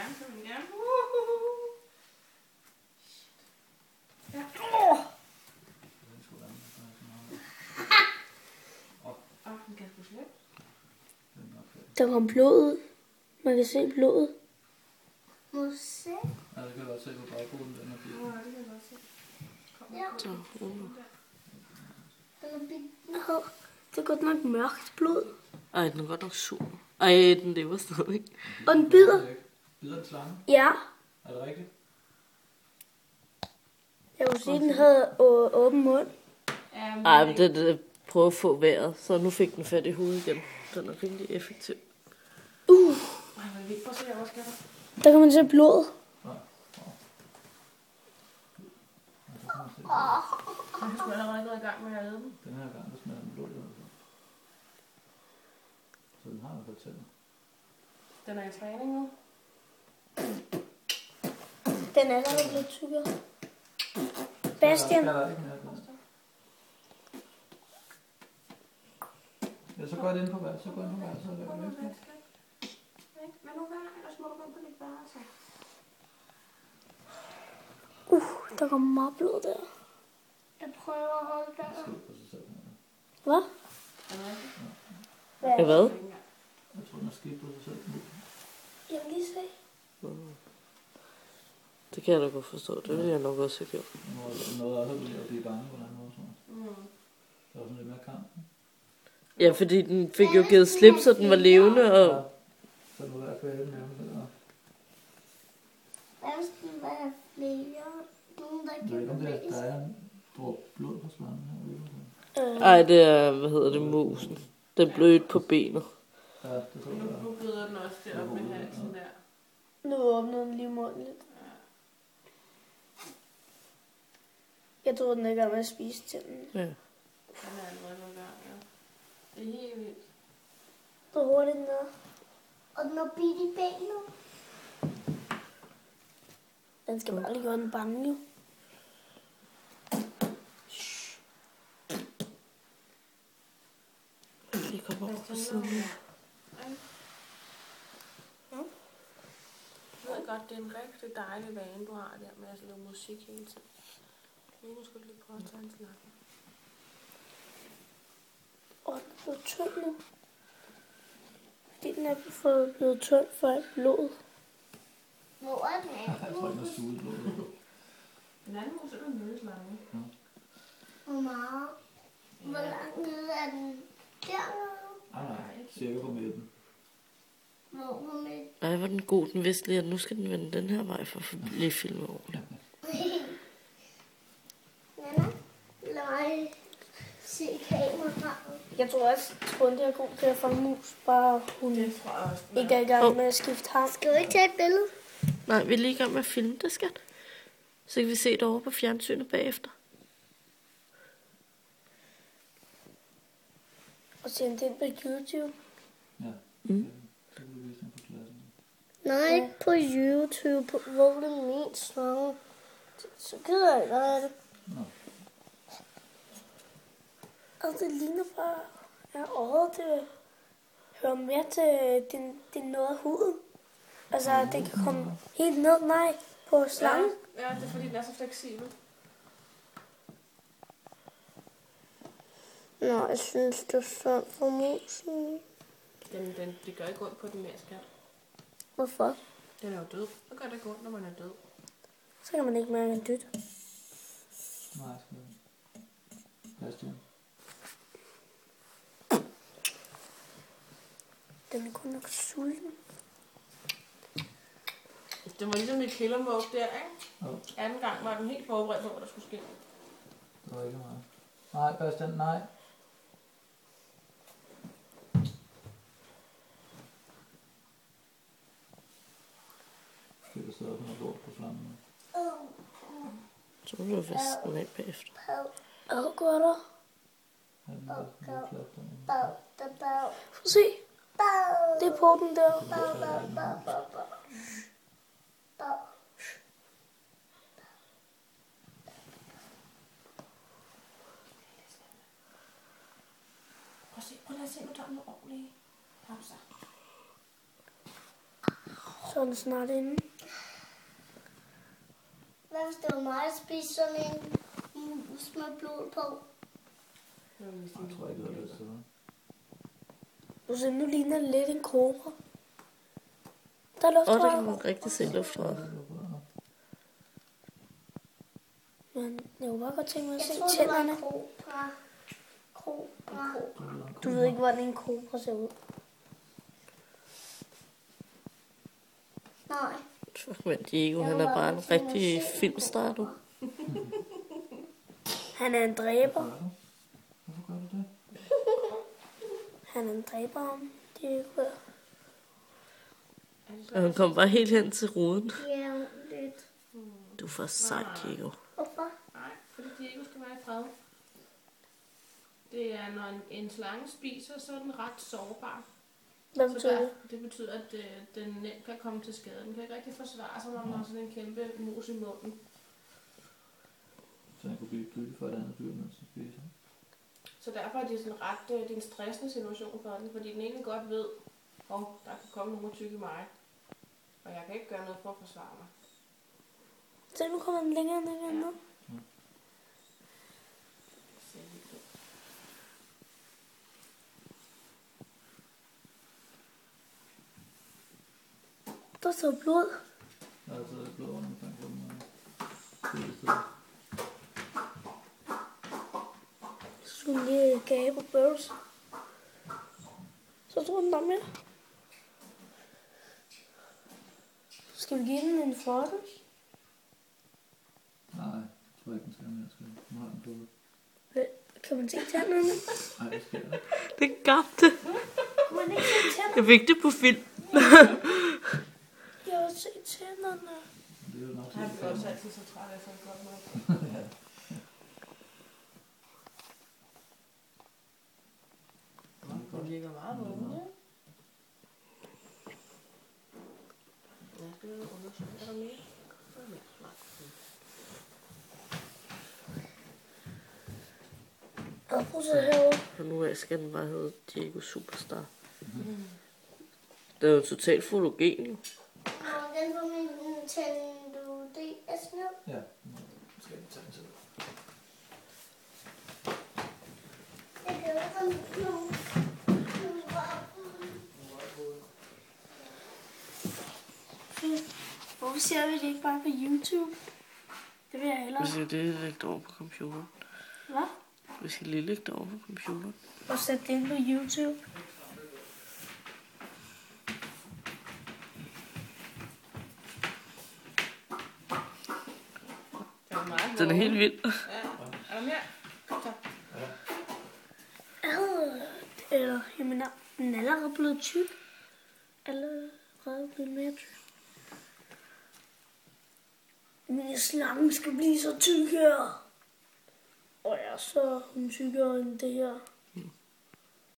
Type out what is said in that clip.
gerne, så vil vi gerne. Ja. Den kan sgu slet. Der kom blod ud. Man kan se blodet. Musik. Ja, det kan jeg godt se på baggrunden, den er bil. Ja, det kan jeg godt se. Ja. Det er godt nok mørkt blod. Ej, den er godt nok sur. Ej, den lever stadig. Og den bider. Bider den slange? Ja. Er det rigtigt? Jeg kunne sige, at den havde åben mund. Ej, men det prøver at få vejret, så nu fik den fat i hovedet igen. Den er rimelig effektiv. Ej, men vi prøver at se, hvad skal der. Der kan man se blod. Jeg har sgu allerede gået i gang med at æde den. Den her gang, der smager den blod. Så den har i hvert fald tænder. Den er i træning nu. Den er allerede blevet tykkere. Bastian. Der er ikke mere blod. Ja, så går det ind på vand. Så går det ind på vand, så laver det væk. Men nu hvad? Ellers må du gå på dit værelse. Der kommer meget blod der. Jeg prøver at holde der. Skid på sig selv. Hvad? Er det rigtigt? Ja, hvad? Jeg tror, den har skidt på sig selv. Jeg vil lige se. Det kan jeg da godt forstå. Det vil jeg nok også have gjort. Noget af det vil jeg blive bange på den måde. Der var sådan lidt mere kamp. Ja, fordi den fik jo givet slip, så den var levende, og Så nu er jeg færdig med det. Hvad hvis den var flere? Nogen, der Jeg ved kan ikke, om bevæge der sig. er en blod på slangen her. ej, det er, hvad hedder det, musen. Den blødt på benet. Ja, det tror jeg. Nu bløder den også deroppe med halsen der. Nu åbnede den lige munden lidt. Jeg tror, den er i gang med at spise tænden. Ja. Den er allerede gået i gang, ja. Det er helt vildt. Hvor hurtigt den er. Og den har bidt i benet. Den skal bare lige gøre den bange, jo. Vi kommer over på siden nu. Jeg ved godt, det er en rigtig dejlig vane, du har der med at lave musik hele tiden. Nu skal du lige prøve at tage en snak. Og den er blevet tynd nu. Fordi den er blevet tynd for alt blod. Hvor er den Jeg tror, den har suget blod. Den anden mus er den nede slange. Hvor meget? Hvor langt nede er den? Dernede? Nej, cirka på midten. Hvor på midt? Ej, hvor den god, den vidste lige, at nu skal den vende den her vej for at blive filmet ordentligt. Nana, lad mig se kameraet. Jeg tror også, at Trunde er god til at fange mus. Bare hun Det tror jeg også. ikke er i gang med at skifte ham. Skal du ikke tage et billede? Nej, vi er lige i gang med at filme det, skat. Så kan vi se det over på fjernsynet bagefter. Og sende det ind på YouTube. Ja. Mm. Så vil vi vise den på klassen. Nej, ikke på YouTube. Hvor er det min slange? Så gider jeg ikke af det. Nå. Og det ligner bare, at øjet det hører mere til din noget af huden. Altså, at det kan komme helt ned, nej, på slangen. Ja, det er fordi, den er så fleksibel. Nå, jeg synes, det er synd for musen. Det gør ikke ondt på den mere, skat. Hvorfor? Den er jo død. Så gør det ikke ondt, når man er død. Så kan man ikke mærke en dyt. Nej, skal vi. Bastian. Den er kun nok sulten. Det var ligesom et killermål der, ikke? Jo. Anden gang var den helt forberedt på, hvad der skulle ske. Det var ikke meget. Nej, Bastian, nej. Skal der sidde sådan noget lort på flammen? Så må du jo vaske den af bagefter. Hvad gør der? Ja, den er lidt klat dernede. Bag. Få se. Det er på den der. Prøv at se, nu tager den ordentligt. Kom så. Så er den snart inde. Hvad hvis det var mig, der spiste sådan en mus med blod på? Jeg tror ikke, det var lyst til det. Du ser, nu ligner det lidt en kobra. Der er luft, Og der kan man rigtig se luftrør. Men jeg kunne bare godt tænke mig at Jeg se troede, det var en tænderne. kobra. Du ved ikke, hvordan en kobra ser ud. Nej. Fuck, men Diego, han er bare en rigtig filmstar, du. Han er en dræber. Hvorfor gør du det? Han er en dræber om. Diego. Og han kom bare helt hen til ruden. Ja, lidt. Du er for sej, Diego. Hvorfor? Nej, fordi Diego skal være i fred. Det er, når en slange spiser, så er den ret sårbar. Hvad Så betyder det? det betyder, at den nemt kan komme til skade. Den kan ikke rigtig forsvare sig, når den har sådan en kæmpe mus i munden. Så han kunne blive bytte for et andet dyr, mens den spiser. Så derfor er det sådan ret, det er en stressende situation for den, fordi den egentlig godt ved, der kan komme nogen og tykke mig. Og jeg kan ikke gøre noget for at forsvare mig. Så nu kommer den længere ned. Det ser vildt ud. Der står blod. Der er altså blod under omkring på den. Det er det sted. Så skulle den lige gabe og bøvs. Så tror den der med. Skal vi give den en frotte? Nej, jeg tror ikke, den skal mere. Nu har den blod. Kan man se tænderne? Nej, det skal jeg ikke. Det gabte. Kan man ikke se tænderne? Jeg fik det på film. Jeg vil se tænderne. Det er jo nok Jeg til bliver også altid så træt af sådan godt mad. ja. Det virker meget vågen, ikke? Ja, det er undersøgt. Er der mere? Der er mere. Nej. Og prøv at herovre. Og nu af skal den bare hedde Diego Superstar. Det er jo totalt fotogen, jo. Må den på min Nintendo DS nu? Ja, nu skal vi tage den til. Jeg gør den nu. Hvorfor ser vi det ikke bare på YouTube? Det vil jeg hellere. Vi skal det lægge det over på computeren. Hvad? Vi skal lige lægge det over på computeren. Og sætte det ind på YouTube. Det er meget Den er helt vild. Ja. Er der mere? Kom så. Eller, jamen, den er allerede blevet tyk. Allerede blevet mere tyk. Min slange skal blive så tyk her. Og jeg er så tykkere end det her.